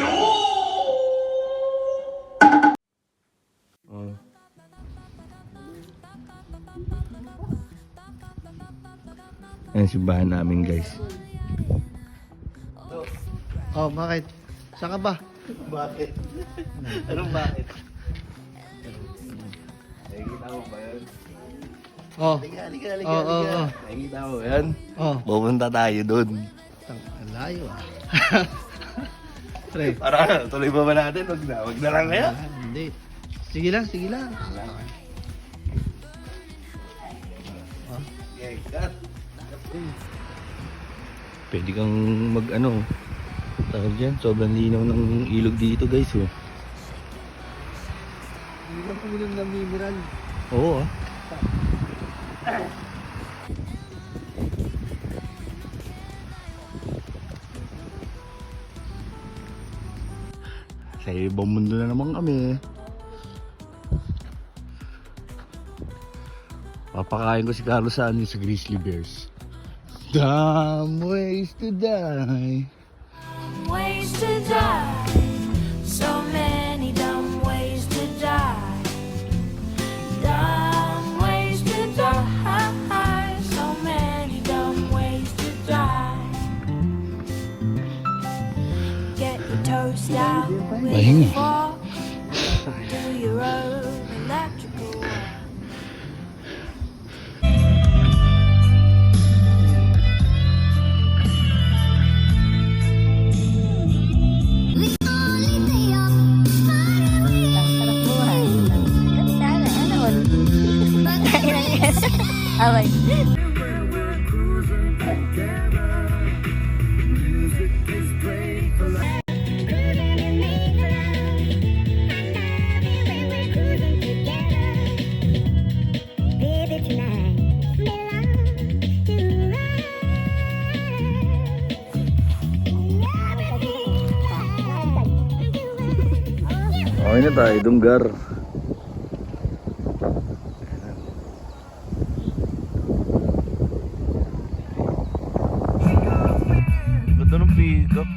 Oh. Ayan simbahan namin guys. Oh, bakit? Saan ka ba? Bakit? Anong bakit? Nakikita mo ba yun? Oh. Halika. Oh. Nakikita mo ba yan? Oh. Pupunta tayo dun. Ang layo ah. Pre. Para tuloy pa ba natin? Wag na lang kaya? Hindi. Sige lang. Okay, cut. Pwede kang mag ano, tawag dyan, sobrang linaw ng ilog dito guys oh. Hindi lang uminom ng mineral. Oo ah. Sa ibang mundo na naman kami. Papakain ko si Carlos sa sa Grizzly Bears. Dumb ways to die. Ways to die, so many dumb ways to die. Dumb ways to die, so many dumb ways to die. Get your toast out with a fork. Do your own electrical work. Away. Okay na tayo, Dunggar. Ganda ng pick up,